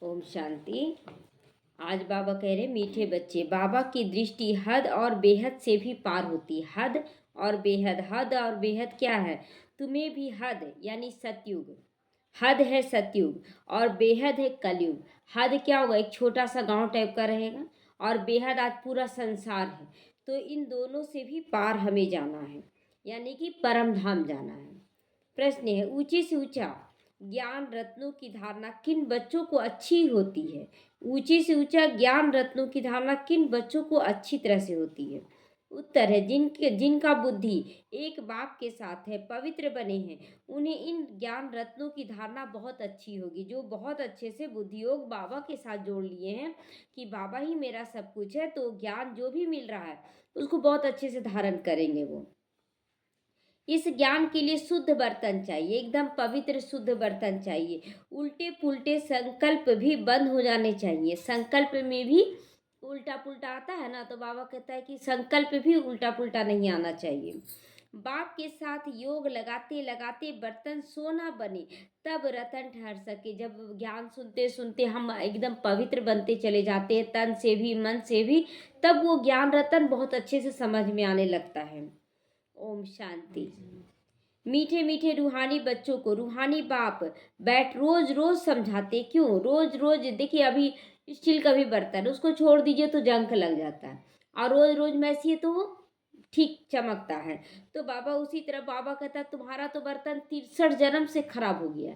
ओम शांति। आज बाबा कह रहे मीठे बच्चे, बाबा की दृष्टि हद और बेहद से भी पार होती है। हद और बेहद, हद और बेहद क्या है? तुम्हें भी हद यानी सतयुग, हद है सतयुग और बेहद है कलयुग। हद क्या होगा? एक छोटा सा गांव टाइप का रहेगा और बेहद आज पूरा संसार है। तो इन दोनों से भी पार हमें जाना है, यानी कि परम धाम जाना है। प्रश्न है, ऊंचे से ऊंचा ज्ञान रत्नों की धारणा किन बच्चों को अच्छी होती है? ऊंचे से ऊंचा ज्ञान रत्नों की धारणा किन बच्चों को अच्छी तरह से होती है? उत्तर है, जिनका बुद्धि एक बाप के साथ है, पवित्र बने हैं, उन्हें इन ज्ञान रत्नों की धारणा बहुत अच्छी होगी। जो बहुत अच्छे से बुद्धि योग बाबा के साथ जोड़ लिए हैं कि बाबा ही मेरा सब कुछ है, तो ज्ञान जो भी मिल रहा है उसको बहुत अच्छे से धारण करेंगे वो। इस ज्ञान के लिए शुद्ध बर्तन चाहिए, एकदम पवित्र शुद्ध बर्तन चाहिए। उल्टे पुल्टे संकल्प भी बंद हो जाने चाहिए। संकल्प में भी उल्टा पुल्टा आता है ना, तो बाबा कहता है कि संकल्प भी उल्टा पुल्टा नहीं आना चाहिए। बाप के साथ योग लगाते लगाते बर्तन सोना बने, तब रतन ठहर सके। जब ज्ञान सुनते सुनते हम एकदम पवित्र बनते चले जाते हैं, तन से भी मन से भी, तब वो ज्ञान रतन बहुत अच्छे से समझ में आने लगता है। ओम शांति। मीठे मीठे रूहानी बच्चों को रूहानी बाप बैठ रोज रोज समझाते। क्यों रोज रोज? देखिए, अभी स्टील का भी बर्तन, उसको छोड़ दीजिए तो जंग लग जाता है, और रोज रोज मैसिए तो वो ठीक चमकता है। तो बाबा उसी तरह बाबा कहता है, तुम्हारा तो बर्तन 63 जन्म से खराब हो गया।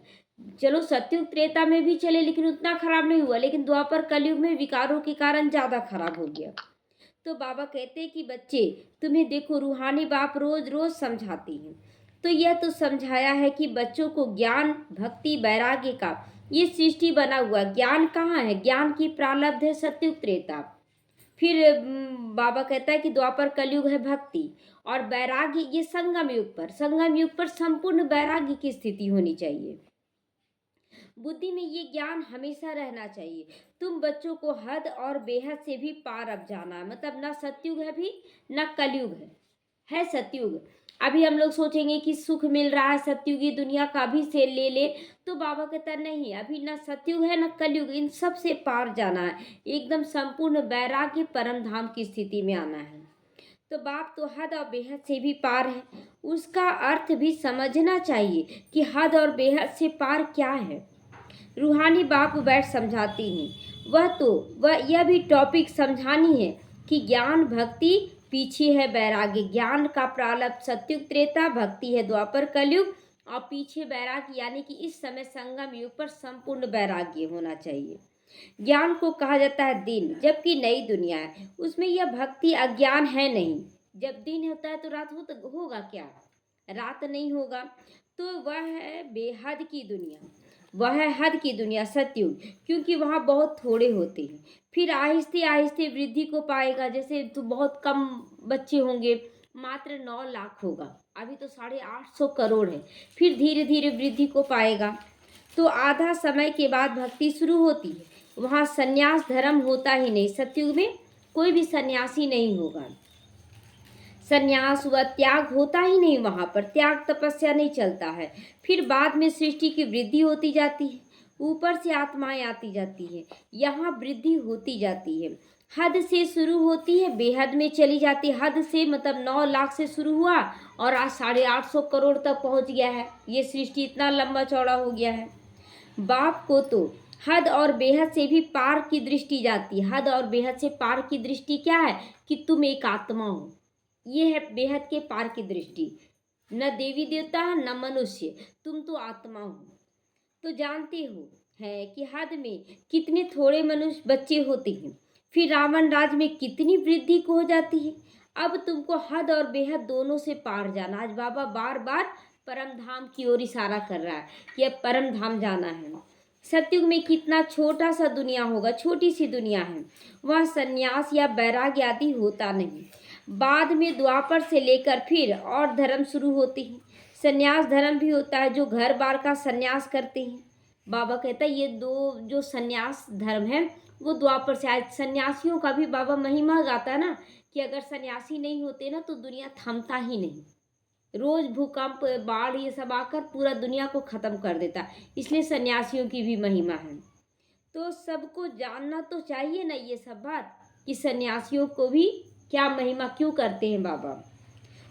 चलो सत्युग त्रेता में भी चले, लेकिन उतना खराब नहीं हुआ, लेकिन द्वापर कलयुग में विकारों के कारण ज्यादा खराब हो गया। तो बाबा कहते हैं कि बच्चे, तुम्हें देखो रूहानी बाप रोज रोज समझाती हैं। तो यह तो समझाया है कि बच्चों को ज्ञान भक्ति वैराग्य का ये सृष्टि बना हुआ ज्ञान कहाँ है? ज्ञान की प्रारब्ध है सत्युग त्रेता। फिर बाबा कहता है कि द्वापर कलयुग है भक्ति, और वैराग्य ये संगम युग पर, संगम युग पर संपूर्ण वैराग्य की स्थिति होनी चाहिए। बुद्धि में ये ज्ञान हमेशा रहना चाहिए। तुम बच्चों को हद और बेहद से भी पार अब जाना है। मतलब ना सतयुग है भी ना कलयुग है सतयुग। अभी हम लोग सोचेंगे कि सुख मिल रहा है सतयुगी दुनिया का भी से ले ले, तो बाबा कहता नहीं, अभी ना सतयुग है ना कलयुग, इन सब से पार जाना है, एकदम संपूर्ण वैराग्य परम धाम की स्थिति में आना है। तो बाप तो हद और बेहद से भी पार है, उसका अर्थ भी समझना चाहिए कि हद और बेहद से पार क्या है। रूहानी बाप बैठ समझाती हैं। वह यह भी टॉपिक समझानी है कि ज्ञान भक्ति पीछे है वैराग्य। ज्ञान का प्रारंभ सत्युग त्रेता, भक्ति है द्वापर कलयुग, और पीछे वैराग्य, यानी कि इस समय संगम युग पर संपूर्ण वैराग्य होना चाहिए। ज्ञान को कहा जाता है दिन, जबकि नई दुनिया है उसमें यह भक्ति अज्ञान है नहीं। जब दिन होता है तो रात होगा क्या? रात नहीं होगा। तो वह है बेहद की दुनिया, वह है हद की दुनिया सतयुग, क्योंकि वहाँ बहुत थोड़े होते हैं। फिर आहिस्ते आहिस्ते वृद्धि को पाएगा। जैसे तो बहुत कम बच्चे होंगे, मात्र 9 लाख होगा, अभी तो 850 करोड़ है। फिर धीरे धीरे वृद्धि को पाएगा। तो आधा समय के बाद भक्ति शुरू होती है। वहाँ संन्यास धर्म होता ही नहीं। सतयुग में कोई भी सन्यासी नहीं होगा, संन्यास व त्याग होता ही नहीं। वहाँ पर त्याग तपस्या नहीं चलता है। फिर बाद में सृष्टि की वृद्धि होती जाती है, ऊपर से आत्माएं आती जाती है, यहाँ वृद्धि होती जाती है। हद से शुरू होती है, बेहद में चली जाती है। हद से मतलब 9 लाख से शुरू हुआ और आज 850 करोड़ तक पहुँच गया है। ये सृष्टि इतना लंबा चौड़ा हो गया है। बाप को तो हद और बेहद से भी पार की दृष्टि जाती है। हद और बेहद से पार की दृष्टि क्या है? कि तुम एक आत्मा हो। ये है बेहद के पार की दृष्टि। न देवी देवता न मनुष्य, तुम तो आत्मा हो। तो जानते हो है कि हद में कितने थोड़े मनुष्य बच्चे होते हैं, फिर रावण राज में कितनी वृद्धि को हो जाती है। अब तुमको हद और बेहद दोनों से पार जाना। आज बाबा बार बार परम धाम की ओर इशारा कर रहा है कि अब परम धाम जाना है। सतयुग में कितना छोटा सा दुनिया होगा, छोटी सी दुनिया है, वह संन्यास या वैराग्य आदि होता नहीं। बाद में द्वापर से लेकर फिर और धर्म शुरू होते हैं। संन्यास धर्म भी होता है, जो घर बार का संन्यास करते हैं। बाबा कहता है ये दो जो संन्यास धर्म है वो द्वापर से आए। सन्यासियों का भी बाबा महिमा गाता है ना, कि अगर सन्यासी नहीं होते ना तो दुनिया थमता ही नहीं। रोज भूकंप बाढ़ ये सब आकर पूरा दुनिया को खत्म कर देता, इसलिए सन्यासियों की भी महिमा है। तो सबको जानना तो चाहिए ना ये सब बात कि सन्यासियों को भी क्या महिमा क्यों करते हैं बाबा।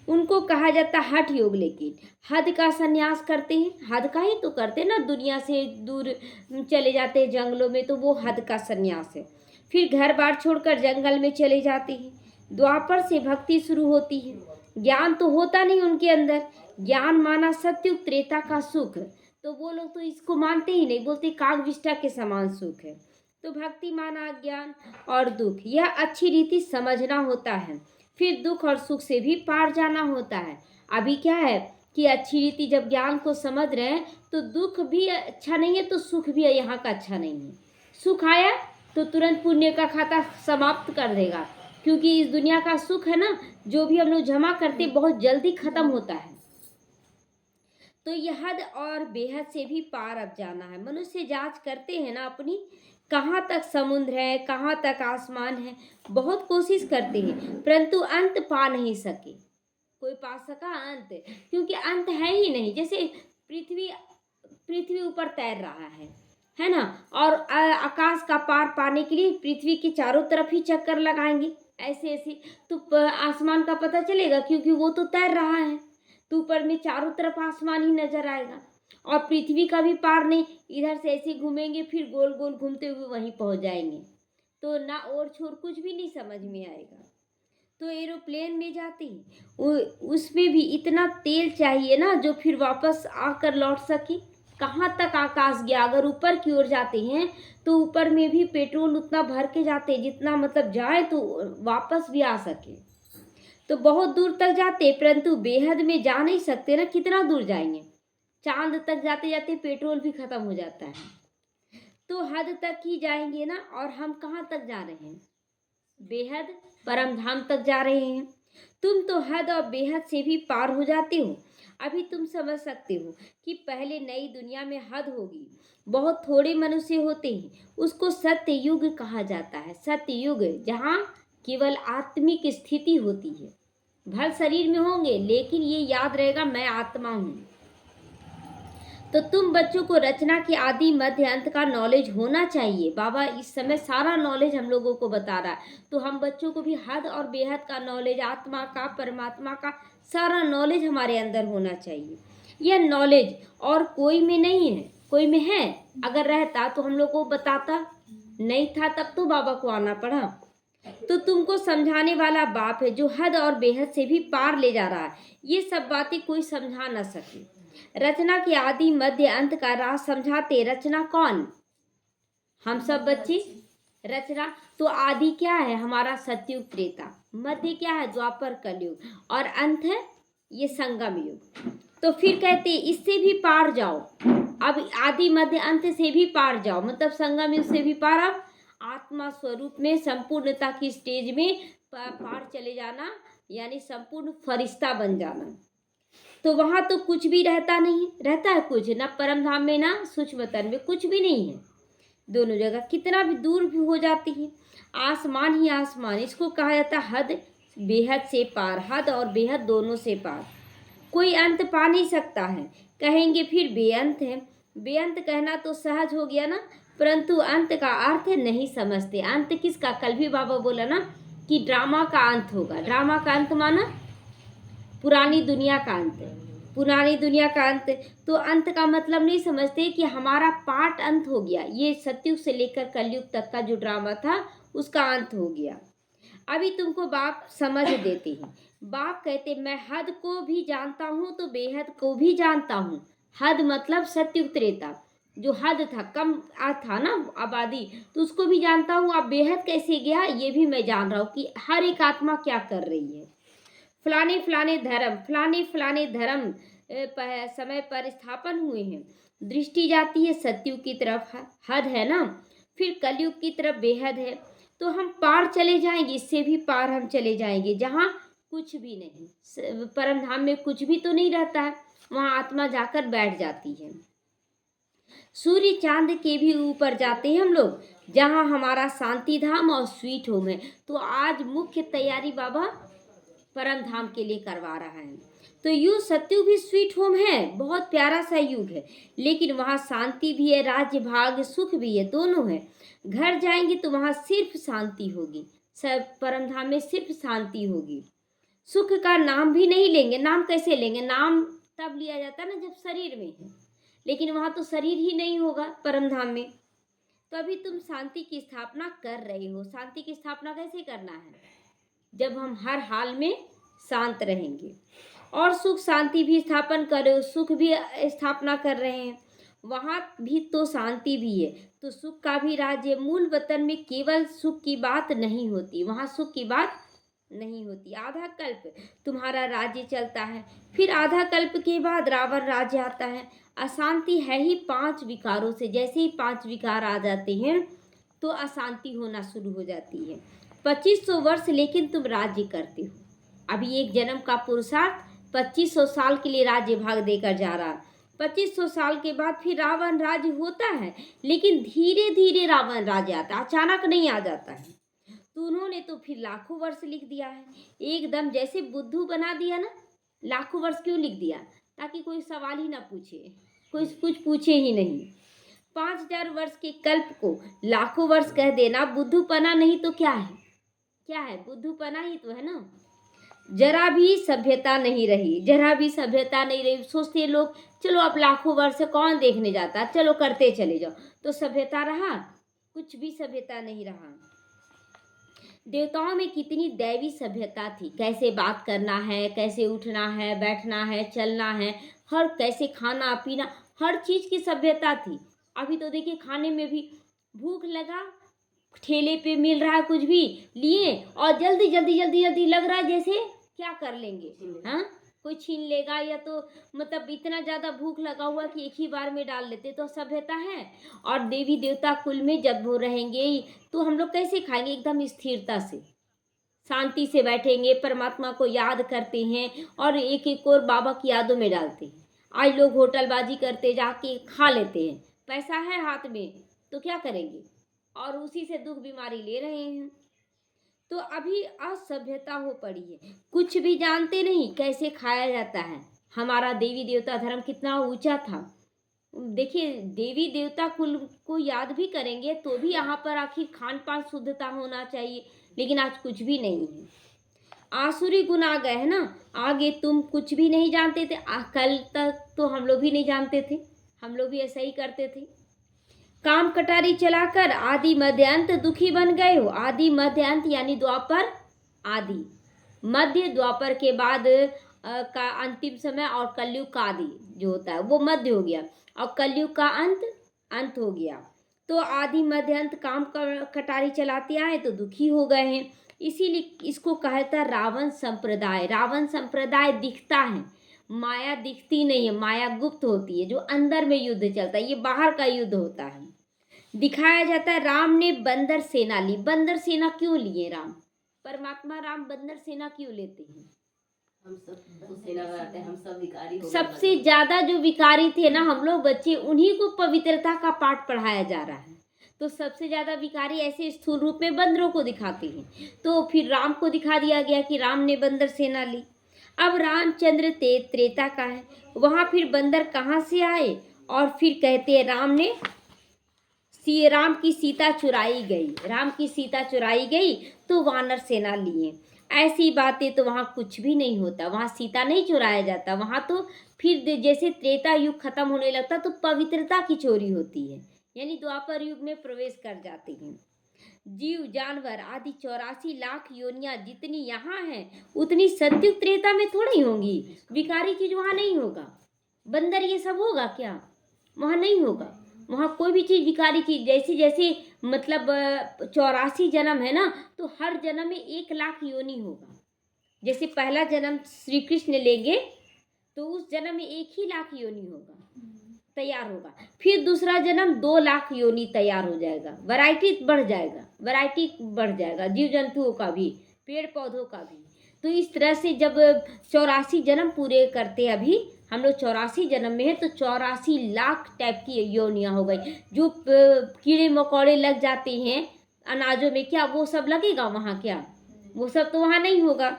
उनको कहा जाता है हठ योग, लेकिन हद का सन्यास करते हैं, हद का ही तो करते हैं ना, दुनिया से दूर चले जाते हैं जंगलों में, तो वो हद का सन्यास है। फिर घर बार छोड़कर जंगल में चले जाते हैं। द्वापर से भक्ति शुरू होती है। ज्ञान तो होता नहीं उनके अंदर, ज्ञान माना सत्युग त्रेता का सुख, तो वो लोग तो इसको मानते ही नहीं, बोलते कागविष्ठा के समान सुख है। तो भक्ति माना ज्ञान और दुख, यह अच्छी रीति समझना होता है। फिर दुख और सुख से भी पार जाना होता है। अभी क्या है कि अच्छी रीति जब ज्ञान को समझ रहे हैं तो दुख भी अच्छा नहीं है तो सुख भी यहाँ का अच्छा नहीं है। सुख आया तो तुरंत पुण्य का खाता समाप्त कर देगा, क्योंकि इस दुनिया का सुख है ना, जो भी हम लोग जमा करते बहुत जल्दी खत्म होता है। तो यह हद और बेहद से भी पार अब जाना है। मनुष्य जांच करते हैं ना अपनी, कहाँ तक समुद्र है, कहाँ तक आसमान है, बहुत कोशिश करते हैं, परंतु अंत पा नहीं सके। कोई पा सका अंत? क्योंकि अंत है ही नहीं। जैसे पृथ्वी ऊपर तैर रहा है ना, और आकाश का पार पाने के लिए पृथ्वी के चारों तरफ ही चक्कर लगाएंगे ऐसे ऐसे, तो आसमान का पता चलेगा, क्योंकि वो तो तैर रहा है, तो ऊपर में चारों तरफ आसमान ही नजर आएगा। और पृथ्वी का भी पार नहीं, इधर से ऐसे घूमेंगे फिर गोल गोल घूमते हुए वहीं पहुंच जाएंगे, तो ना और छोर कुछ भी नहीं समझ में आएगा। तो एरोप्लेन में जाते हैं, उसमें भी इतना तेल चाहिए ना जो फिर वापस आकर लौट सके। कहाँ तक आकाश गया? अगर ऊपर की ओर जाते हैं तो ऊपर में भी पेट्रोल उतना भर के जाते हैं जितना मतलब जाए तो वापस भी आ सके। तो बहुत दूर तक जाते, परंतु बेहद में जा नहीं सकते ना, कितना दूर जाएंगे? चांद तक जाते जाते पेट्रोल भी खत्म हो जाता है। तो हद तक ही जाएंगे ना, और हम कहाँ तक जा रहे हैं? बेहद परम धाम तक जा रहे हैं। तुम तो हद और बेहद से भी पार हो जाते हो। अभी तुम समझ सकते हो कि पहले नई दुनिया में हद होगी, बहुत थोड़े मनुष्य होते हैं, उसको सत्य युग कहा जाता है। सत्य युग जहाँ केवल आत्मिक स्थिति होती है। भल शरीर में होंगे लेकिन ये याद रहेगा मैं आत्मा हूँ। तो तुम बच्चों को रचना की आदि मध्य अंत का नॉलेज होना चाहिए। बाबा इस समय सारा नॉलेज हम लोगों को बता रहा है, तो हम बच्चों को भी हद और बेहद का नॉलेज, आत्मा का, परमात्मा का सारा नॉलेज हमारे अंदर होना चाहिए। यह नॉलेज और कोई में नहीं है, कोई में है। अगर रहता तो हम लोग को बताता, नहीं था तब तो बाबा को आना पड़ा। तो तुमको समझाने वाला बाप है जो हद और बेहद से भी पार ले जा रहा है। ये सब बातें कोई समझा ना सके। रचना की आदि मध्य अंत का राज समझाते। रचना कौन? हम सब बच्चे। रचना तो आदि क्या है? हमारा सतयुग त्रेता। मध्य क्या है? द्वापर कलयुग। और अंत है ये संगम युग। तो फिर कहते इससे भी पार जाओ। अब आदि मध्य अंत से भी पार जाओ, मतलब संगम युग से भी पार। अब आत्मा स्वरूप में संपूर्णता की स्टेज में पार चले जाना, यानी संपूर्ण फरिश्ता बन जाना। तो वहां तो कुछ भी रहता नहीं, रहता है कुछ ना परम धाम में ना सूक्ष्म तन में, कुछ भी नहीं है। दोनों जगह कितना भी दूर भी हो जाती है, आसमान ही आसमान। इसको कहा जाता है हद बेहद से पार। हद और बेहद दोनों से पार। कोई अंत पा नहीं सकता है। कहेंगे फिर बेअंत है। बेअंत कहना तो सहज हो गया ना, परंतु अंत का अर्थ नहीं समझते। अंत किसका? कल भी बाबा बोला ना कि ड्रामा का अंत होगा। ड्रामा का अंत माना पुरानी दुनिया का अंत। पुरानी दुनिया का अंत, तो अंत का मतलब नहीं समझते कि हमारा पार्ट अंत हो गया। ये सतयुग से लेकर कलयुग तक का जो ड्रामा था उसका अंत हो गया। अभी तुमको बाप समझ देते हैं। बाप कहते मैं हद को भी जानता हूँ तो बेहद को भी जानता हूँ। हद मतलब सतयुग त्रेता, जो हद था, कम था ना आबादी, तो उसको भी जानता हूँ। अब बेहद कैसे गया ये भी मैं जान रहा हूँ कि हर एक आत्मा क्या कर रही है। फलाने फलाने धर्म समय पर स्थापन हुए हैं। दृष्टि जाती है सतयुग की तरफ, हद है ना, फिर कलयुग की तरफ बेहद है। तो हम पार चले जाएंगे, इससे भी पार हम चले जाएंगे जहाँ कुछ भी नहीं। परम धाम में कुछ भी तो नहीं रहता है, वहाँ आत्मा जाकर बैठ जाती है। सूर्य चांद के भी ऊपर जाते हैं हम लोग, जहाँ हमारा शांति धाम और स्वीट होम है। तो आज मुख्य तैयारी बाबा परम धाम के लिए करवा रहा है। तो युग सतयुग भी स्वीट होम है, बहुत प्यारा सा युग है, लेकिन वहाँ शांति भी है, राज्य भाग्य सुख भी है, दोनों है। घर जाएंगे तो वहाँ सिर्फ शांति होगी, सब परम धाम में सिर्फ शांति होगी। सुख का नाम भी नहीं लेंगे। नाम कैसे लेंगे? नाम तब लिया जाता है ना जब शरीर में है, लेकिन वहाँ तो शरीर ही नहीं होगा परम धाम में। तो अभी तुम शांति की स्थापना कर रहे हो। शांति की स्थापना कैसे करना है? जब हम हर हाल में शांत रहेंगे। और सुख शांति भी स्थापन करो, सुख भी स्थापना कर रहे हैं, वहाँ भी तो शांति भी है, तो सुख का भी राज्य। मूल वतन में केवल सुख की बात नहीं होती, वहाँ सुख की बात नहीं होती। आधा कल्प तुम्हारा राज्य चलता है, फिर आधा कल्प के बाद रावण राज्य आता है। अशांति है ही 5 विकारों से। जैसे ही 5 विकार आ जाते हैं तो अशांति होना शुरू हो जाती है। 2500 वर्ष लेकिन तुम राज्य करते हो। अभी एक जन्म का पुरुषार्थ 2500 साल के लिए राज्य भाग देकर जा रहा है। 2500 साल के बाद फिर रावण राज्य होता है, लेकिन धीरे धीरे रावण राज्य आता है, अचानक नहीं आ जाता है। तो उन्होंने तो फिर लाखों वर्ष लिख दिया है, एकदम जैसे बुद्धू बना दिया ना। लाखों वर्ष क्यों लिख दिया? ताकि कोई सवाल ही ना पूछे, कोई कुछ पूछे ही नहीं। 5000 वर्ष के कल्प को लाखों वर्ष कह देना बुद्धूपना नहीं तो क्या है? क्या है? बुद्धूपना ही तो है ना। जरा भी सभ्यता नहीं रही, जरा भी सभ्यता नहीं रही। सोचते लोग चलो अब लाखों वर्ष से कौन देखने जाता, चलो करते चले जाओ। तो सभ्यता रहा? कुछ भी सभ्यता नहीं रहा। देवताओं में कितनी दैवी सभ्यता थी, कैसे बात करना है, कैसे उठना है, बैठना है, चलना है, हर कैसे खाना पीना, हर चीज़ की सभ्यता थी। अभी तो देखिए खाने में भी भूख लगा, ठेले पे मिल रहा है कुछ भी लिए और जल्दी जल्दी जल्दी जल्दी लग रहा है जैसे क्या कर लेंगे, हाँ कोई छीन लेगा, या तो मतलब इतना ज़्यादा भूख लगा हुआ कि एक ही बार में डाल लेते, तो सभ्यता है। और देवी देवता कुल में जब वो रहेंगे तो हम लोग कैसे खाएंगे? एकदम स्थिरता से, शांति से बैठेंगे, परमात्मा को याद करते हैं और एक एक और बाबा की यादों में डालते हैं। आज लोग होटलबाजी करते जाके खा लेते हैं, पैसा है हाथ में तो क्या करेंगे, और उसी से दुख बीमारी ले रहे हैं। तो अभी असभ्यता हो पड़ी है, कुछ भी जानते नहीं कैसे खाया जाता है। हमारा देवी देवता धर्म कितना ऊंचा था। देखिए देवी देवता कुल को याद भी करेंगे तो भी यहाँ पर आखिर खान पान शुद्धता होना चाहिए, लेकिन आज कुछ भी नहीं है। आसुरी गुण आ गए है ना। आगे तुम कुछ भी नहीं जानते थे, कल तक तो हम लोग भी नहीं जानते थे, हम लोग भी ऐसा ही करते थे। काम कटारी चलाकर आदि मध्य अंत दुखी बन गए हो। आदि मध्य अंत यानी द्वापर आदि, मध्य द्वापर के बाद का अंतिम समय, और कलयुग का आदि जो होता है वो मध्य हो गया, और कलयुग का अंत हो गया। तो आदि मध्य अंत काम कटारी चलाते आए तो दुखी हो गए हैं। इसीलिए इसको कहता है रावण संप्रदाय। रावण संप्रदाय दिखता है, माया दिखती नहीं है, माया गुप्त होती है, जो अंदर में युद्ध चलता है, ये बाहर का युद्ध होता है। दिखाया जाता है राम ने बंदर सेना ली। बंदर सेना क्यों लिए राम? परमात्मा राम बंदर सेना क्यों लेते हैं? हम सब सेना बनाते हैं, हम सब विकारी हो गए। सबसे ज्यादा जो विकारी थे ना हम लोग बच्चे, उन्हीं को पवित्रता का पाठ पढ़ाया जा रहा है। तो सबसे ज्यादा विकारी ऐसे स्थूल रूप में बंदरों को दिखाते हैं। तो फिर राम को दिखा दिया गया कि राम ने बंदर सेना ली। अब रामचंद्र त्रेता का है, वहां फिर बंदर कहाँ से आए? और फिर कहते हैं राम की सीता चुराई गई, राम की सीता चुराई गई तो वानर सेना लिए। ऐसी बातें तो वहाँ कुछ भी नहीं होता, वहाँ सीता नहीं चुराया जाता। वहाँ तो फिर जैसे त्रेता युग खत्म होने लगता तो पवित्रता की चोरी होती है, यानी द्वापर युग में प्रवेश कर जाते हैं। जीव जानवर आदि 84 लाख योनियां जितनी यहाँ हैं उतनी सतयुग त्रेता में थोड़ी होंगी। विकारी चीज वहाँ नहीं होगा। बंदर ये सब होगा क्या? वहाँ नहीं होगा। वहाँ कोई भी चीज़ विकारी चीज, जैसे जैसे मतलब 84 जन्म है ना, तो हर जन्म में 1 लाख योनि होगा। जैसे पहला जन्म श्री कृष्ण लेंगे तो उस जन्म में 1 ही लाख योनि होगा, तैयार होगा। फिर दूसरा जन्म 2 लाख योनि तैयार हो जाएगा, वैरायटी बढ़ जाएगा, जीव जंतुओं का भी, पेड़ पौधों का भी। तो इस तरह से जब 84 जन्म पूरे करते अभी हम लोग 84 जन्म में है, तो 84 लाख टाइप की योनियाँ हो गई। जो कीड़े मकोड़े लग जाते हैं अनाजों में, क्या वो सब लगेगा वहाँ? क्या वो सब तो वहाँ नहीं होगा।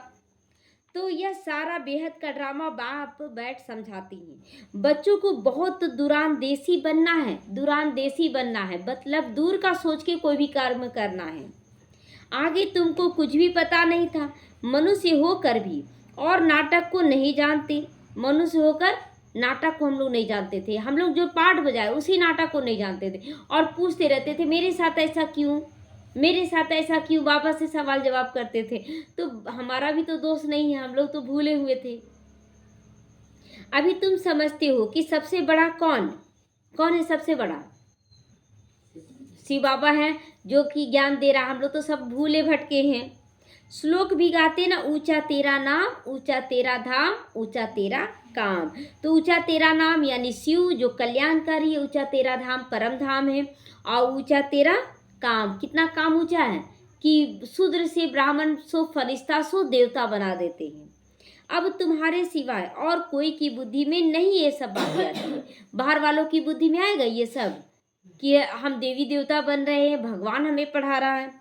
तो यह सारा बेहद का ड्रामा बाप बैठ समझाती हैं। बच्चों को बहुत दूरांदेशी बनना है, दूरांदेशी बनना है, मतलब दूर का सोच के कोई भी कर्म करना है। आगे तुमको कुछ भी पता नहीं था, मनुष्य होकर भी, और नाटक को नहीं जानते। मनुष्य होकर नाटक को हम लोग नहीं जानते थे। हम लोग जो पाठ बजाए उसी नाटक को नहीं जानते थे और पूछते रहते थे मेरे साथ ऐसा क्यों, मेरे साथ ऐसा क्यों, बाबा से सवाल जवाब करते थे। तो हमारा भी तो दोष नहीं है, हम लोग तो भूले हुए थे। अभी तुम समझते हो कि सबसे बड़ा कौन कौन है? सबसे बड़ा शिव बाबा है जो कि ज्ञान दे रहा। हम लोग तो सब भूले भटके हैं। श्लोक भी गाते ना, ऊंचा तेरा नाम, ऊंचा तेरा धाम, ऊंचा तेरा काम। तो ऊंचा तेरा नाम यानी शिव जो कल्याणकारी है, ऊंचा तेरा धाम परम धाम है, और ऊंचा तेरा काम, कितना काम ऊंचा है कि शूद्र से ब्राह्मण सो फरिश्ता सो देवता बना देते हैं। अब तुम्हारे सिवाय और कोई की बुद्धि में नहीं ये सब बातें आती है। बाहर वालों की बुद्धि में आएगा ये सब कि हम देवी देवता बन रहे हैं, भगवान हमें पढ़ा रहा है।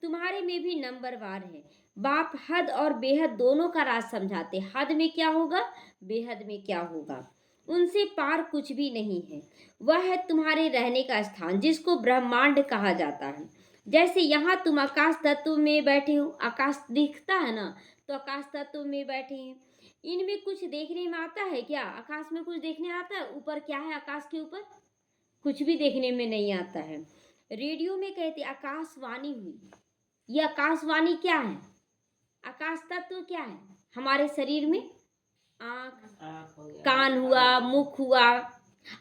तुम्हारे में भी नंबरवार है। बाप हद और बेहद दोनों का राज समझाते। हद में क्या होगा, बेहद में क्या होगा, उनसे पार कुछ भी नहीं है। वह है तुम्हारे रहने का स्थान जिसको ब्रह्मांड कहा जाता है। जैसे यहाँ तुम आकाश तत्व में बैठे हो, आकाश दिखता है ना, तो आकाश तत्व में बैठे हैं। इनमें कुछ देखने में आता है क्या? आकाश में कुछ देखने आता है? ऊपर क्या है आकाश के ऊपर? कुछ भी देखने में नहीं आता है। रेडियो में कहते आकाशवाणी हुई। ये आकाशवाणी क्या है? आकाश तत्व क्या है? हमारे शरीर में आँख, कान हुआ, मुख हुआ,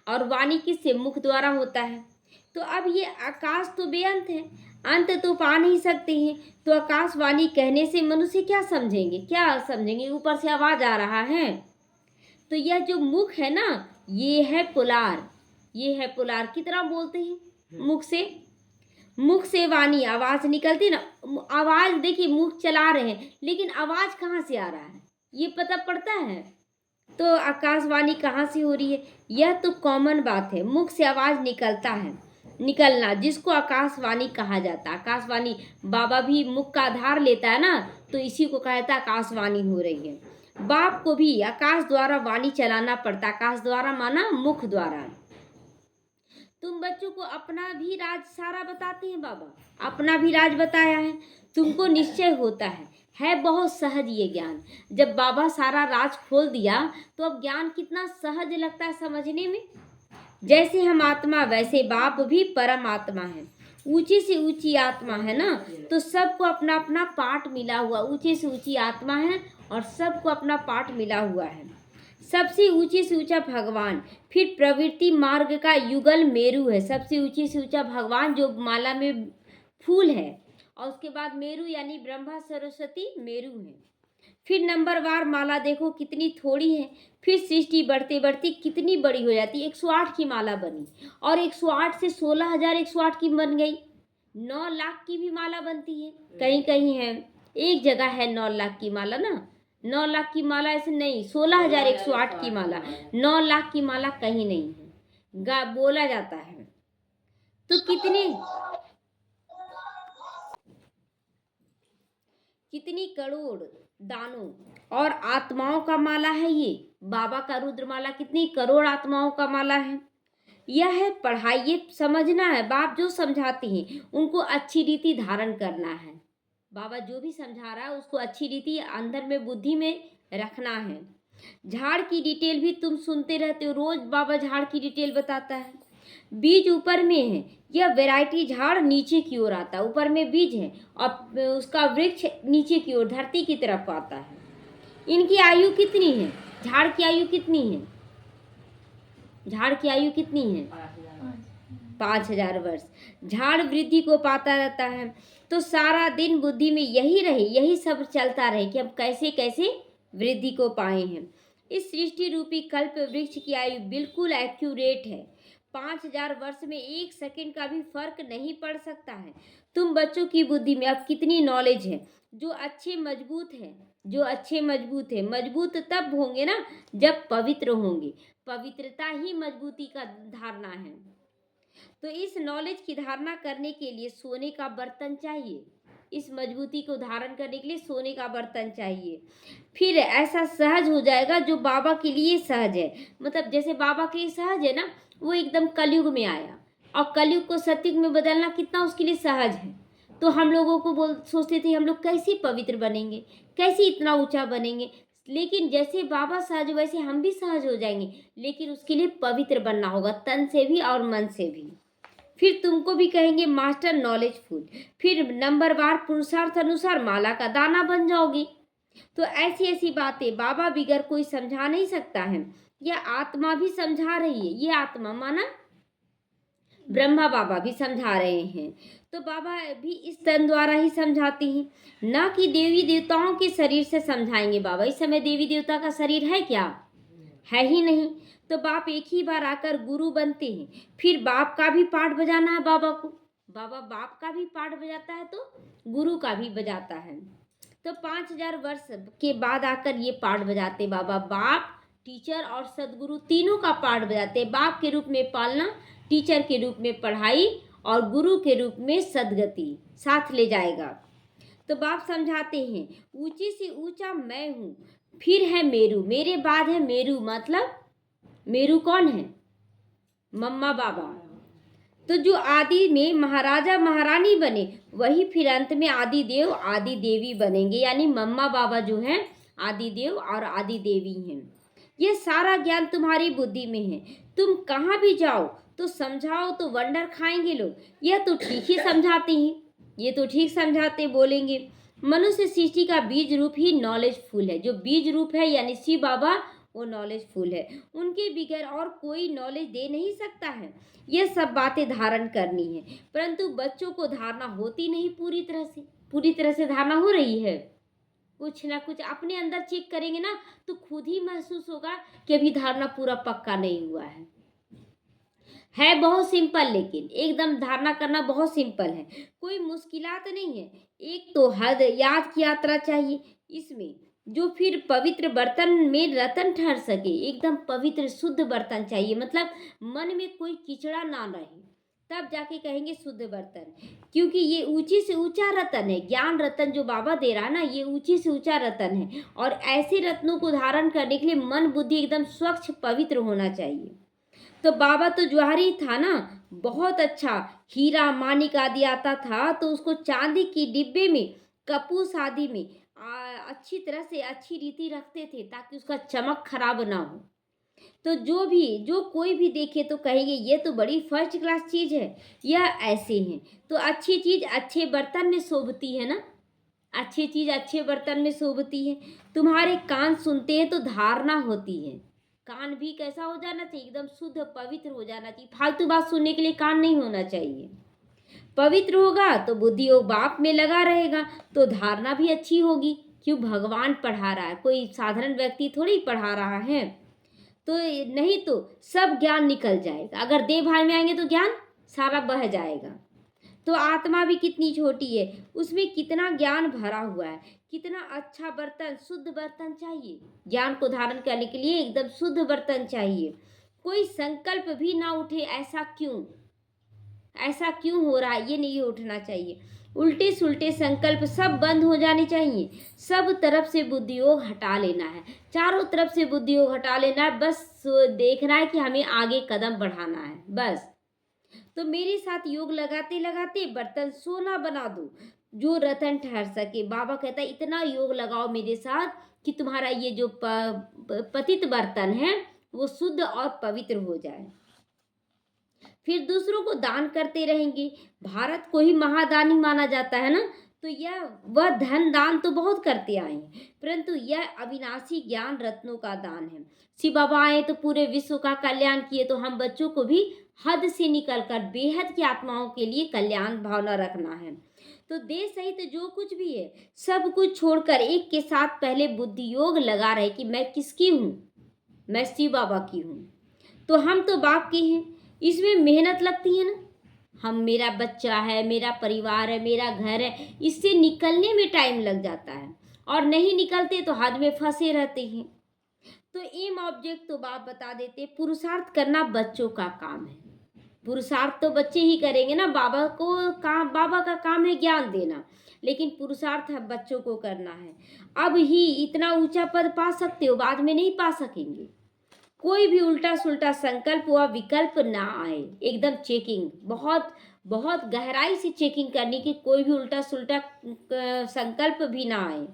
और वाणी किससे? मुख द्वारा होता है। तो अब ये आकाश तो बेअंत है, अंत तो पा नहीं सकते हैं। तो आकाशवाणी कहने से मनुष्य क्या समझेंगे? क्या समझेंगे? ऊपर से आवाज आ रहा है। तो यह जो मुख है ना, ये है पुलार, ये है पुलार। कितना बोलते हैं मुख से? मुख से वाणी आवाज निकलती ना, आवाज देखिए मुख चला रहे हैं लेकिन आवाज कहाँ से आ रहा है ये पता पड़ता है। तो आकाशवाणी कहाँ से हो रही है? यह तो कॉमन बात है, मुख से आवाज निकलता है, निकलना, जिसको आकाशवाणी कहा जाता है। आकाशवाणी बाबा भी मुख का आधार लेता है ना, तो इसी को कहता है आकाशवाणी हो रही है। बाप को भी आकाश द्वारा वाणी चलाना पड़ता। आकाश द्वारा माना मुख द्वारा। तुम बच्चों को अपना भी राज सारा बताते हैं बाबा, अपना भी राज बताया है। तुमको निश्चय होता है बहुत सहज ये ज्ञान। जब बाबा सारा राज खोल दिया तो अब ज्ञान कितना सहज लगता है समझने में। जैसे हम आत्मा वैसे बाप भी परम आत्मा है, ऊंची से ऊंची आत्मा है ना, तो सबको अपना अपना पाठ मिला हुआ। ऊंची से ऊंची आत्मा है और सबको अपना पाठ मिला हुआ है। सबसे ऊंचे से ऊंचा भगवान, फिर प्रवृत्ति मार्ग का युगल मेरु है। सबसे ऊंचे से ऊंचा भगवान जो माला में फूल है, और उसके बाद मेरु यानी ब्रह्मा सरस्वती मेरु है। फिर नंबरवार माला देखो कितनी थोड़ी है, फिर सृष्टि बढ़ते बढ़ते कितनी बड़ी हो जाती है। 108 की माला बनी, और 108 से 16,108 की बन गई। 9 लाख की भी माला बनती है, कहीं कहीं है। एक जगह है 9 लाख की माला ना, 9 लाख की माला ऐसे नहीं, 16,108 की माला। 9 लाख की माला कहीं नहीं है, बोला जाता है। तो कितनी करोड़ दानों और आत्माओं का माला है ये बाबा का रुद्रमाला। कितनी करोड़ आत्माओं का माला है। यह है पढ़ाई, ये समझना है। बाप जो समझाते हैं उनको अच्छी रीति धारण करना है। बाबा जो भी समझा रहा है उसको अच्छी रीति अंदर में बुद्धि में रखना है। झाड़ की डिटेल भी तुम सुनते रहते हो, रोज बाबा झाड़ की डिटेल बताता है। बीज ऊपर में है, यह वैरायटी झाड़ नीचे की ओर आता है। ऊपर में बीज है और उसका वृक्ष नीचे की ओर धरती की तरफ आता है। इनकी आयु कितनी है? झाड़ की आयु कितनी है? झाड़ की आयु कितनी है? 5,000 वर्ष। झाड़ वृद्धि को पाता रहता है। तो सारा दिन बुद्धि में यही रहे, यही सब चलता रहे कि हम कैसे कैसे वृद्धि को पाए हैं। इस सृष्टि रूपी कल्प वृक्ष की आयु बिल्कुल एक्यूरेट है। 5,000 वर्ष में 1 सेकंड का भी फर्क नहीं पड़ सकता है। तुम बच्चों की बुद्धि में अब कितनी नॉलेज है, जो अच्छे मजबूत है, जो अच्छे मजबूत है। मजबूत तब होंगे ना जब पवित्र होंगे। पवित्रता ही मजबूती का धारणा है। तो इस नॉलेज की धारणा करने के लिए सोने का बर्तन चाहिए, इस मजबूती को धारण करने के लिए सोने का बर्तन चाहिए। फिर ऐसा सहज हो जाएगा जो बाबा के लिए सहज है। मतलब जैसे बाबा के लिए सहज है ना, वो एकदम कलयुग में आया और कलयुग को सतयुग में बदलना कितना उसके लिए सहज है। तो हम लोगों को सोचते थे हम लोग कैसे पवित्र बनेंगे, कैसे इतना ऊंचा बनेंगे, लेकिन जैसे बाबा सहज वैसे हम भी सहज हो जाएंगे, लेकिन उसके लिए पवित्र बनना होगा, तन से भी और मन से भी। फिर तुमको भी कहेंगे मास्टर नॉलेजफुल, फिर नंबरवार पुरुषार्थ अनुसार माला का दाना बन जाओगे। तो ऐसी ऐसी बातें बाबा बिगर कोई समझा नहीं सकता है, यह आत्मा भी समझा रही है। ये आत्मा माना ब्रह्मा बाबा भी समझा रहे हैं। तो बाबा भी इस तन द्वारा ही समझाते हैं, ना कि देवी देवताओं के शरीर से समझाएंगे बाबा। इस समय देवी देवता का शरीर है क्या? है ही नहीं। तो बाप एक ही बार आकर गुरु बनते हैं, फिर बाप का भी पाठ बजाना है बाबा को। बाबा बाप का भी पाठ बजाता है तो गुरु का भी बजाता है। तो 5000 वर्ष के बाद आकर ये पाठ बजाते बाबा। बाप, टीचर और सदगुरु तीनों का पाठ बजाते। बाप के रूप में पालना, टीचर के रूप में पढ़ाई और गुरु के रूप में सदगति साथ ले जाएगा। तो बाप समझाते हैं ऊंची से ऊंचा मैं हूँ, फिर है मेरू, मेरे बाद है मेरू। मतलब मेरू कौन है? मम्मा बाबा। तो जो आदि में महाराजा महारानी बने वही फिर अंत में आदि देव आदि देवी बनेंगे। यानी मम्मा बाबा जो हैं आदि देव और आदि देवी हैं। ये सारा ज्ञान तुम्हारी बुद्धि में है। तुम कहाँ भी जाओ तो समझाओ तो वंडर खाएंगे लोग। यह तो ठीक ही समझाते हैं, ये तो ठीक समझाते बोलेंगे। मनुष्य सृष्टि का बीज रूप ही नॉलेजफुल है। जो बीज रूप है यानी शिव बाबा वो नॉलेजफुल है। उनके बगैर और कोई नॉलेज दे नहीं सकता है। ये सब बातें धारण करनी है, परंतु बच्चों को धारणा होती नहीं पूरी तरह से धारणा हो रही है। कुछ ना कुछ अपने अंदर चेक करेंगे ना तो खुद ही महसूस होगा कि अभी धारणा पूरा पक्का नहीं हुआ है बहुत सिंपल, लेकिन एकदम धारणा करना बहुत सिंपल है, कोई मुश्किलात नहीं है। एक तो हद याद की यात्रा चाहिए इसमें, जो फिर पवित्र बर्तन में रतन ठहर सके। एकदम पवित्र शुद्ध बर्तन चाहिए, मतलब मन में कोई कीचड़ा ना रहे, तब जाके कहेंगे शुद्ध बर्तन। क्योंकि ये ऊंची से ऊंचा रतन है, ज्ञान रतन जो बाबा दे रहा है ना, ये ऊंची से ऊंचा रतन है। और ऐसे रत्नों को धारण करने के लिए मन बुद्धि एकदम स्वच्छ पवित्र होना चाहिए। तो बाबा तो ज्वारी था ना, बहुत अच्छा हीरा मानिक आदि आता था तो उसको चांदी की डिब्बे में कपूस आदि में अच्छी तरह से अच्छी रीति रखते थे ताकि उसका चमक खराब ना हो। तो जो कोई भी देखे तो कहेंगे ये तो बड़ी फर्स्ट क्लास चीज़ है, यह ऐसे हैं। तो अच्छी चीज़ अच्छे बर्तन में शोभती है ना, अच्छी चीज़ अच्छे बर्तन में शोभती है। तुम्हारे कान सुनते हैं तो धारणा होती है। कान भी कैसा हो जाना चाहिए? एकदम शुद्ध पवित्र हो जाना चाहिए। फालतू बात सुनने के लिए कान नहीं होना चाहिए। पवित्र होगा तो बुद्धि योग बाप में लगा रहेगा तो धारणा भी अच्छी होगी। क्यों? भगवान पढ़ा रहा है, कोई साधारण व्यक्ति थोड़ी पढ़ा रहा है। तो नहीं तो सब ज्ञान निकल जाएगा। अगर देह भाव में आएंगे तो ज्ञान सारा बह जाएगा। तो आत्मा भी कितनी छोटी है, उसमें कितना ज्ञान भरा हुआ है। कितना अच्छा बर्तन, शुद्ध बर्तन चाहिए ज्ञान को धारण करने के लिए। एकदम शुद्ध बर्तन चाहिए। कोई संकल्प भी ना उठे ऐसा क्यों हो रहा है, ये नहीं उठना चाहिए। उल्टे सुल्टे संकल्प सब बंद हो जाने चाहिए। सब तरफ से बुद्धि योग हटा लेना है, चारों तरफ से बुद्धि योग हटा लेना है। बस देखना है कि हमें आगे कदम बढ़ाना है बस। तो मेरे साथ योग लगाते लगाते बर्तन सोना बना दो, जो रतन ठहर सके। बाबा कहता है इतना योग लगाओ मेरे साथ कि तुम्हारा ये जो पतित बर्तन है वो शुद्ध और पवित्र हो जाए। फिर दूसरों को दान करते रहेंगे। भारत को ही महादानी माना जाता है ना, तो वह धन दान तो बहुत करते आए हैं, परंतु यह अविनाशी ज्ञान रत्नों का दान है। शिव बाबा आए तो पूरे विश्व का कल्याण किए, तो हम बच्चों को भी हद से निकलकर बेहद की आत्माओं के लिए कल्याण भावना रखना है। तो देश सहित जो कुछ भी है सब कुछ छोड़कर एक के साथ पहले बुद्धि योग लगा रहे कि मैं किसकी हूँ, मैं शिव बाबा की हूँ। तो हम तो बाप के हैं, इसमें मेहनत लगती है ना। हम, मेरा बच्चा है, मेरा परिवार है, मेरा घर है, इससे निकलने में टाइम लग जाता है और नहीं निकलते तो हद में फंसे रहते हैं। तो एम ऑब्जेक्ट तो बाप बता देते, पुरुषार्थ करना बच्चों का काम है। पुरुषार्थ तो बच्चे ही करेंगे ना, बाबा का काम है ज्ञान देना, लेकिन पुरुषार्थ बच्चों को करना है। अब ही इतना ऊंचा पद पा सकते हो, बाद में नहीं पा सकेंगे। कोई भी उल्टा सुल्टा संकल्प व विकल्प ना आए, एकदम चेकिंग, बहुत बहुत गहराई से चेकिंग करनी कि कोई भी उल्टा सुल्टा संकल्प भी ना आए।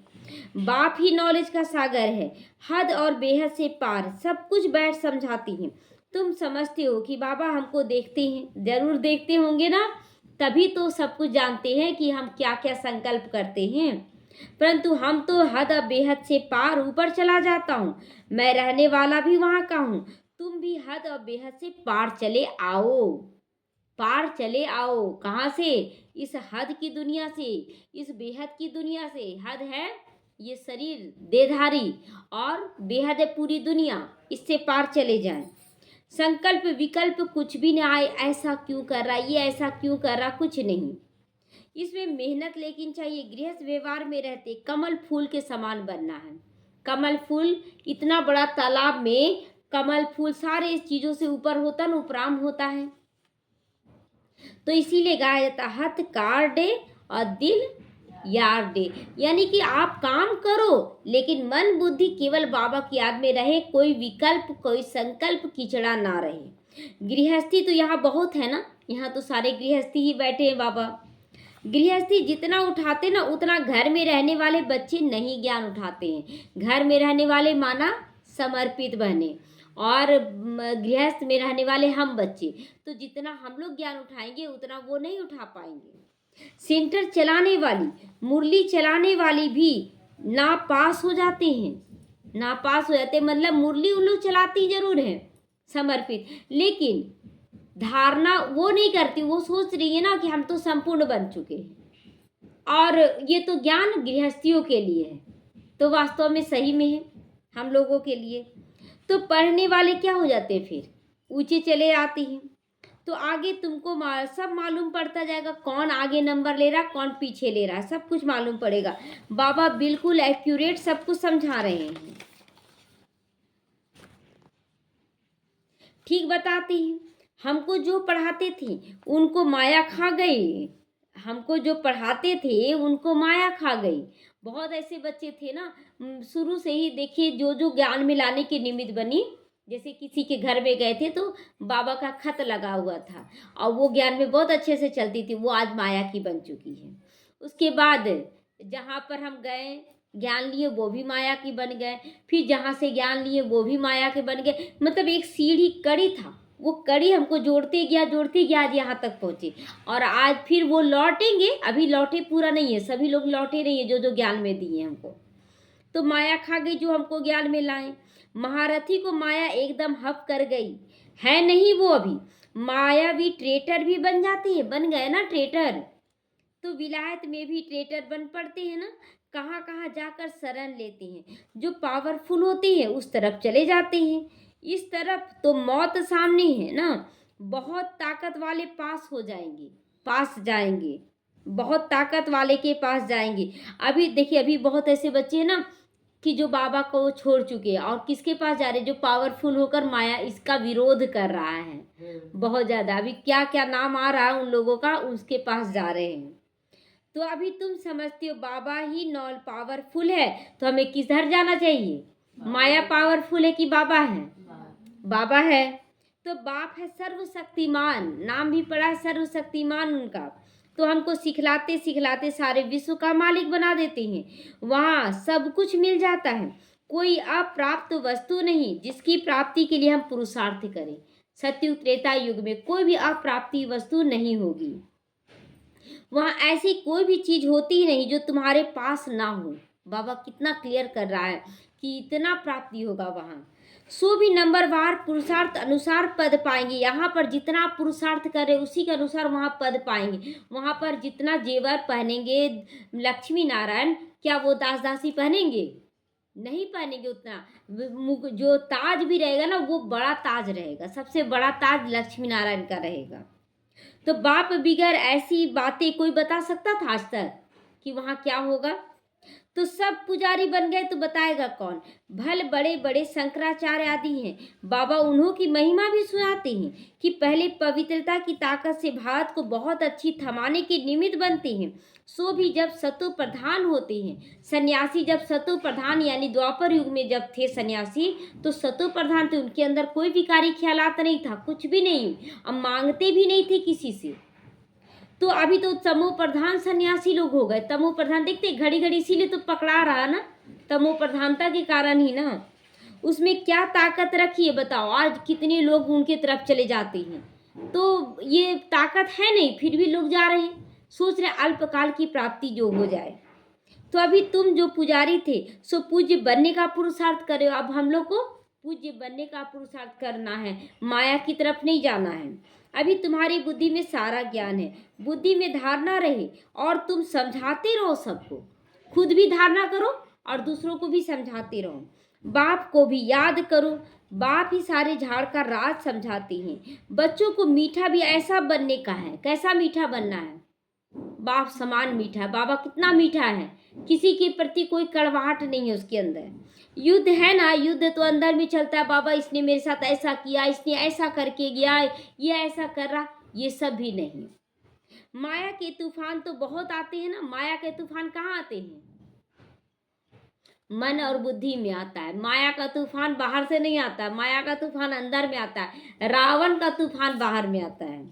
बाप ही नॉलेज का सागर है, हद और बेहद से पार सब कुछ बैठ समझाती हैं। तुम समझते हो कि बाबा हमको देखते हैं, जरूर देखते होंगे ना, तभी तो सब कुछ जानते हैं कि हम क्या क्या संकल्प करते हैं। परंतु हम तो हद और बेहद से पार ऊपर चला जाता हूँ, मैं रहने वाला भी वहाँ का हूँ। तुम भी हद और बेहद से पार चले आओ, पार चले आओ। कहाँ से? इस हद की दुनिया से, इस बेहद की दुनिया से। हद है ये शरीर देहधारी और बेहद है पूरी दुनिया, इससे पार चले जाएं। संकल्प विकल्प कुछ भी ना आए, ऐसा क्यों कर रहा, ये ऐसा क्यों कर रहा, कुछ नहीं। इसमें मेहनत लेकिन चाहिए। गृहस्थ व्यवहार में रहते कमल फूल के समान बनना है। कमल फूल इतना बड़ा तालाब में कमल फूल सारे चीजों से ऊपर होता ना, उपराम होता है। तो इसीलिए गाया जाता हाथ कार डे और दिल यार डे, यानी कि आप काम करो लेकिन मन बुद्धि केवल बाबा की याद में रहे, कोई विकल्प कोई संकल्प किचड़ा ना रहे। गृहस्थी तो यहाँ बहुत है ना, यहाँ तो सारे गृहस्थी ही बैठे हैं बाबा। गृहस्थी जितना उठाते ना उतना घर में रहने वाले बच्चे नहीं ज्ञान उठाते हैं। घर में रहने वाले माना समर्पित बने, और गृहस्थ में रहने वाले हम बच्चे, तो जितना हम लोग ज्ञान उठाएंगे उतना वो नहीं उठा पाएंगे। सेंटर चलाने वाली, मुरली चलाने वाली भी नापास हो जाते हैं, नापास हो जाते हैं, मतलब मुरली उन लोग चलाती जरूर है समर्पित, लेकिन धारणा वो नहीं करती। वो सोच रही है ना कि हम तो संपूर्ण बन चुके हैं, और ये तो ज्ञान गृहस्थियों के लिए है, तो वास्तव में सही में है हम लोगों के लिए। तो पढ़ने वाले क्या हो जाते हैं, फिर ऊंचे चले आते हैं, तो आगे तुमको सब मालूम पड़ता जाएगा, कौन आगे नंबर ले रहा, कौन पीछे ले रहा, सब कुछ मालूम पड़ेगा। बाबा बिल्कुल एक्यूरेट सब कुछ समझा रहे हैं, ठीक बताते हैं। हमको जो पढ़ाते थे उनको माया खा गई, हमको जो पढ़ाते थे उनको माया खा गई। बहुत ऐसे बच्चे थे ना, शुरू से ही देखिए जो जो ज्ञान में लाने के निमित्त बनी, जैसे किसी के घर में गए थे तो बाबा का खत लगा हुआ था और वो ज्ञान में बहुत अच्छे से चलती थी, वो आज माया की बन चुकी है। उसके बाद जहाँ पर हम गए ज्ञान लिए वो भी माया की बन गए, फिर जहाँ से ज्ञान लिए वो भी माया के बन गए। मतलब एक सीढ़ी कड़ी था, वो कड़ी हमको जोड़ते गया आज यहाँ तक पहुँचे, और आज फिर वो लौटेंगे। अभी लौटे पूरा नहीं है, सभी लोग लौटे नहीं है जो जो ज्ञान में दिए हमको। तो माया खा गई जो हमको ज्ञान में लाए। महारथी को माया एकदम हफ कर गई है, नहीं वो अभी मायावी ट्रेटर भी बन जाते हैं, बन गए ना ट्रेटर। तो विलायत में भी ट्रेटर बन पड़ते हैं ना, कहाँ कहाँ जाकर शरण लेते हैं। जो पावरफुल होते हैं उस तरफ चले जाते हैं, इस तरफ तो मौत सामने है ना। बहुत ताकत वाले पास हो जाएंगे, पास जाएंगे, बहुत ताकत वाले के पास जाएंगे। अभी देखिए अभी बहुत ऐसे बच्चे हैं ना कि जो बाबा को छोड़ चुके हैं और किसके पास जा रहे हैं, जो पावरफुल होकर माया इसका विरोध कर रहा है बहुत ज़्यादा। अभी क्या क्या नाम आ रहा है उन लोगों का, उसके पास जा रहे हैं। तो अभी तुम समझते हो बाबा ही नॉल पावरफुल है, तो हमें किधर जाना चाहिए? माया पावरफुल है कि बाबा है? बाबा है। तो बाप है सर्वशक्तिमान, नाम भी पड़ा है सर्वशक्तिमान उनका। तो हमको सिखलाते सिखलाते सारे विश्व का मालिक बना देते हैं, वहाँ सब कुछ मिल जाता है। कोई अप्राप्त वस्तु नहीं जिसकी प्राप्ति के लिए हम पुरुषार्थ करें। सत्युग त्रेता युग में कोई भी अप्राप्ति वस्तु नहीं होगी, वहाँ ऐसी कोई भी चीज होती ही नहीं जो तुम्हारे पास ना हो। बाबा कितना क्लियर कर रहा है कि इतना प्राप्ति होगा वहाँ। सो भी नंबरवार पुरुषार्थ अनुसार पद पाएंगे। यहाँ पर जितना आप पुरुषार्थ करें उसी के अनुसार वहाँ पद पाएंगे। वहाँ पर जितना जेवर पहनेंगे लक्ष्मी नारायण, क्या वो दास दासी पहनेंगे? नहीं पहनेंगे उतना। जो ताज भी रहेगा ना वो बड़ा ताज रहेगा, सबसे बड़ा ताज लक्ष्मी नारायण का रहेगा। तो बाप बिगर ऐसी बातें कोई बता सकता था आज तक कि वहाँ क्या होगा? तो सब पुजारी बन गए तो बताएगा कौन? भल बड़े बड़े शंकराचार्य आदि हैं, बाबा उन्हों की महिमा भी सुनाते हैं कि पहले पवित्रता की ताकत से भारत को बहुत अच्छी थमाने के निमित्त बनते हैं, सो भी जब सतो प्रधान होते हैं। सन्यासी जब सतो प्रधान यानी द्वापर युग में जब थे सन्यासी, तो सतो प्रधान थे, उनके अंदर कोई विकारी ख्यालात नहीं था, कुछ भी नहीं, अब मांगते भी नहीं थे किसी से। तो अभी तो तमो प्रधान सन्यासी लोग हो गए। तमो प्रधान देखते घड़ी घड़ी इसीलिए तो पकड़ा रहा ना, तमो प्रधानता के कारण ही ना। उसमें क्या ताकत रखी है बताओ? आज कितने लोग उनके तरफ चले जाते हैं, तो ये ताकत है नहीं, फिर भी लोग जा रहे हैं, सोच रहे अल्पकाल की प्राप्ति जो हो जाए। तो अभी तुम जो पुजारी थे सो पूज्य बनने का पुरुषार्थ करे, अब हम लोग को पूज्य बनने का पुरुषार्थ करना है, माया की तरफ नहीं जाना है। अभी तुम्हारी बुद्धि में सारा ज्ञान है, बुद्धि में धारणा रहे और तुम समझाते रहो सबको, खुद भी धारणा करो और दूसरों को भी समझाते रहो। बाप को भी याद करो, बाप ही सारे झाड़ का राज समझाते हैं। बच्चों को मीठा भी ऐसा बनने का है। कैसा मीठा बनना है? बाप समान मीठा है। बाबा कितना मीठा है, किसी के प्रति कोई कड़वाहट नहीं है उसके अंदर। युद्ध है ना, युद्ध तो अंदर में चलता है, बाबा इसने मेरे साथ ऐसा किया, इसने ऐसा करके गया, ये ऐसा कर रहा, ये सब भी नहीं। माया के तूफान तो बहुत आते हैं ना। माया के तूफान कहाँ आते हैं? मन और बुद्धि में आता है। माया का तूफान बाहर से नहीं आता है, माया का तूफान अंदर में आता है। रावण का तूफान बाहर में आता है,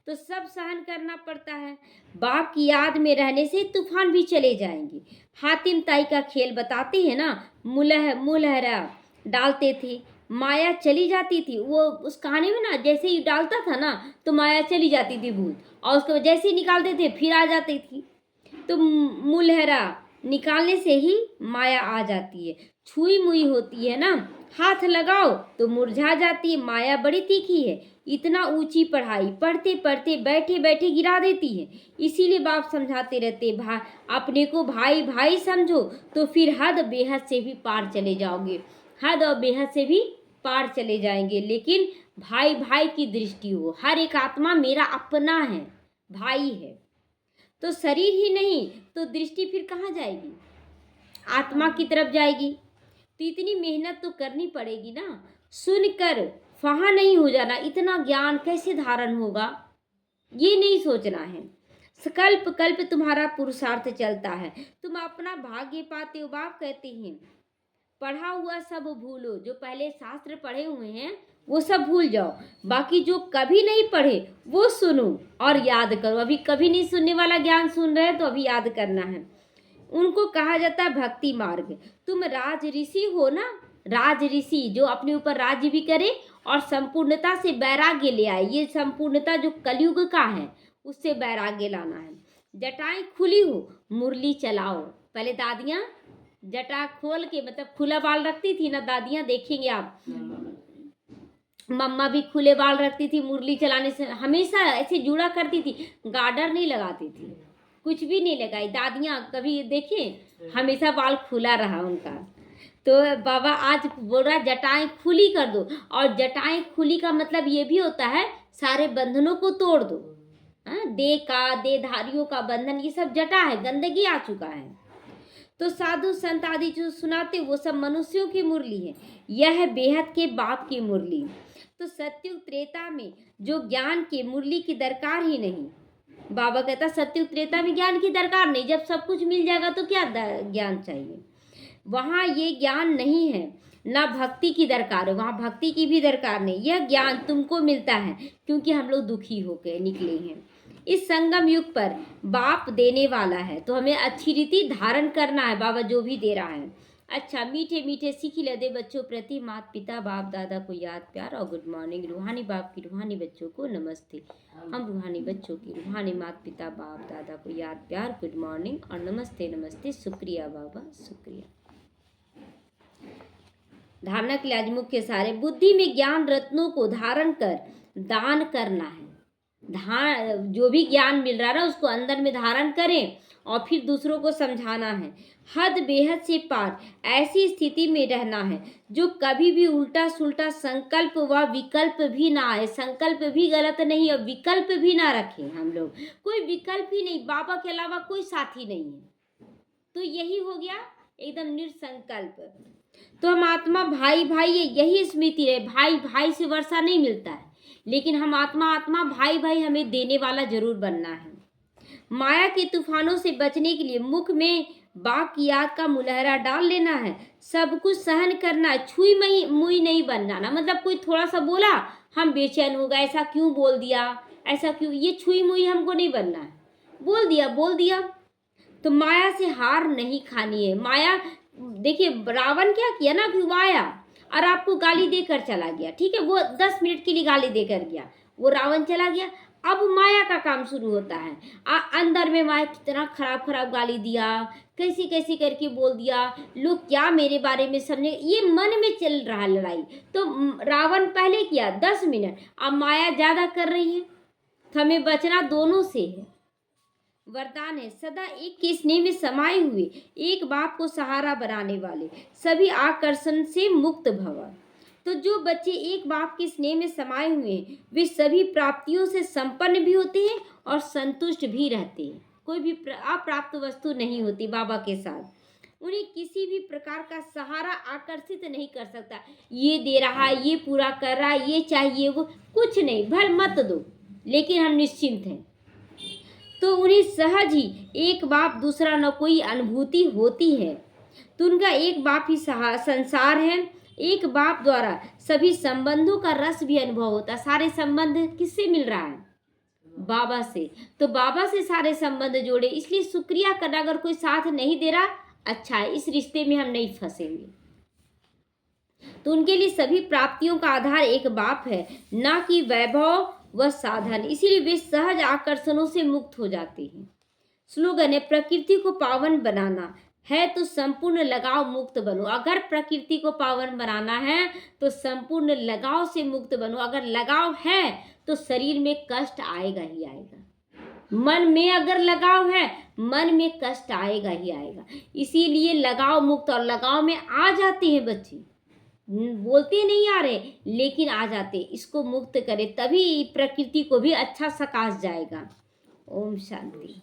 तो सब सहन करना पड़ता है। बाप की याद में रहने से तूफान भी चले जाएंगे। हातिम ताई का खेल बताते हैं ना, मुलहरा डालते थे, माया चली जाती थी। वो उस कहानी में ना, जैसे ही डालता था ना तो माया चली जाती थी भूत, और उसको जैसे ही निकालते थे फिर आ जाती थी। तो मुलहरा निकालने से ही माया आ जाती है। छुई मुई होती है ना, हाथ लगाओ तो मुरझा जाती है। माया बड़ी तीखी है, इतना ऊंची पढ़ाई पढ़ते पढ़ते बैठे बैठे गिरा देती है। इसीलिए बाप समझाते रहते, भाई अपने को भाई भाई समझो तो फिर हद बेहद से भी पार चले जाओगे, हद और बेहद से भी पार चले जाएंगे। लेकिन भाई भाई की दृष्टि हो, हर एक आत्मा मेरा अपना है, भाई है। तो शरीर ही नहीं तो दृष्टि फिर कहाँ जाएगी? आत्मा की तरफ जाएगी। तो इतनी मेहनत तो करनी पड़ेगी ना। सुनकर फहा नहीं हो जाना, इतना ज्ञान कैसे धारण होगा ये नहीं सोचना है। कल्प कल्प तुम्हारा पुरुषार्थ चलता है, तुम अपना भाग्य पाते हो। बाप कहते हैं पढ़ा हुआ सब भूलो, जो पहले शास्त्र पढ़े हुए हैं वो सब भूल जाओ, बाकी जो कभी नहीं पढ़े वो सुनो और याद करो। अभी कभी नहीं सुनने वाला ज्ञान सुन रहे हैं तो अभी याद करना है। उनको कहा जाता है भक्ति मार्ग। तुम राज ऋषि हो ना, राज ऋषि जो अपने ऊपर राज्य भी करे और संपूर्णता से वैराग्य ले आए। ये संपूर्णता जो कलयुग का है उससे वैराग्य लाना है। जटाएं खुली हो, मुरली चलाओ। पहले दादियां जटा खोल के, मतलब खुला बाल रखती थी ना दादियां, देखेंगे आप, मम्मा भी खुले बाल रखती थी, मुरली चलाने से हमेशा ऐसे जुड़ा करती थी, गार्डर नहीं लगाती थी, कुछ भी नहीं लगाई दादियां। कभी देखें, हमेशा बाल खुला रहा उनका। तो बाबा आज बोल रहा है जटाएं खुली कर दो, और जटाएं खुली का मतलब ये भी होता है सारे बंधनों को तोड़ दो। देहधारियों का बंधन, ये सब जटा है, गंदगी आ चुका है। तो साधु संत आदि जो सुनाते वो सब मनुष्यों की मुरली है, यह है बेहद के बाप की मुरली। तो सत्युग त्रेता में जो ज्ञान की मुरली की दरकार ही नहीं। बाबा कहता सत्युग त्रेता में ज्ञान की दरकार नहीं, जब सब कुछ मिल जाएगा तो क्या ज्ञान चाहिए। वहाँ ये ज्ञान नहीं है, ना भक्ति की दरकार है, वहाँ भक्ति की भी दरकार नहीं। यह ज्ञान तुमको मिलता है क्योंकि हम लोग दुखी होकर निकले हैं। इस संगम युग पर बाप देने वाला है, तो हमें अच्छी रीति धारण करना है, बाबा जो भी दे रहा है। अच्छा, मीठे मीठे सीख लदे बच्चों प्रति माता पिता बाप दादा को याद प्यार और गुड मॉर्निंग। रूहानी बाप की रूहानी बच्चों को नमस्ते। हम रूहानी बच्चों की रूहानी माता पिता बाप दादा को याद प्यार, गुड मॉर्निंग और नमस्ते नमस्ते। शुक्रिया बाबा, शुक्रिया। धारणा के लिए आज मुख्य सारे, बुद्धि में ज्ञान रत्नों को धारण कर दान करना है। जो भी ज्ञान मिल रहा है ना उसको अंदर में धारण करें और फिर दूसरों को समझाना है। हद बेहद से पार ऐसी स्थिति में रहना है जो कभी भी उल्टा सुल्टा संकल्प व विकल्प भी ना आए। संकल्प भी गलत नहीं और विकल्प भी ना रखें। हम लोग कोई विकल्प ही नहीं, बाबा के अलावा कोई साथी नहीं है। तो यही हो गया एकदम निरसंकल्प। तो हम आत्मा भाई भाई है, यही स्मृति रहे। भाई भाई से वर्षा नहीं मिलता है, लेकिन हम आत्मा आत्मा भाई भाई हमें देने वाला जरूर बनना है। माया के तूफानों से बचने के लिए मुख में बाघ की याद का मुलहरा डाल लेना है। सब कुछ सहन करना है, छुई मुई नहीं बन जाना। मतलब कोई थोड़ा सा बोला हम बेचैन हो गए, ऐसा क्यों बोल दिया, ऐसा क्यों, ये छुई मुई हमको नहीं बनना है। बोल दिया। तो माया से हार नहीं खानी है। माया, देखिए रावण क्या किया ना, कि वो आया और आपको गाली देकर चला गया, ठीक है, वो 10 मिनट के लिए गाली देकर गया, वो रावण चला गया। अब माया का काम शुरू होता है। अंदर में माया कितना खराब खराब गाली दिया, कैसी कैसी करके बोल दिया, लोग क्या मेरे बारे में समझे, ये मन में चल रहा है लड़ाई। तो रावण पहले किया 10 मिनट, अब माया ज्यादा कर रही है। तो हमें बचना दोनों से है। वरदान है सदा एक के स्नेह में समाये हुए, एक बाप को सहारा बनाने वाले, सभी आकर्षण से मुक्त भव। तो जो बच्चे एक बाप के स्नेह में समाये हुए हैं, वे सभी प्राप्तियों से संपन्न भी होते हैं और संतुष्ट भी रहते हैं। कोई भी अप्राप्त वस्तु नहीं होती बाबा के साथ। उन्हें किसी भी प्रकार का सहारा आकर्षित नहीं कर सकता। ये दे रहा है, ये पूरा कर रहा है, ये चाहिए, वो कुछ नहीं, भल मत दो, लेकिन हम निश्चिंत हैं। तो उन्हें सहज ही एक बाप दूसरा न कोई अनुभूति होती है। तो उनका एक बाप ही संसार है। एक बाप द्वारा सभी संबंधों का रस भी अनुभव होता है। सारे संबंध किससे मिल रहा है? बाबा से। तो बाबा से सारे संबंध जोड़े, इसलिए शुक्रिया करना। अगर कोई साथ नहीं दे रहा, अच्छा है, इस रिश्ते में हम नहीं फंसेंगे। तो उनके लिए सभी प्राप्तियों का आधार एक बाप है, ना कि वैभव व साधन। इसीलिए वे सहज आकर्षणों से मुक्त हो जाते हैं। स्लोगन है प्रकृति को पावन बनाना है तो संपूर्ण लगाव मुक्त बनो। अगर प्रकृति को पावन बनाना है तो संपूर्ण लगाव से मुक्त बनो। अगर लगाव है तो शरीर में कष्ट आएगा ही आएगा। मन में अगर लगाव है, मन में कष्ट आएगा ही आएगा। इसीलिए लगाव मुक्त, और लगाव में आ जाते हैं बच्चे, बोलते नहीं आ रहे लेकिन आ जाते। इसको मुक्त करें, तभी प्रकृति को भी अच्छा सकाश जाएगा। ओम शांति।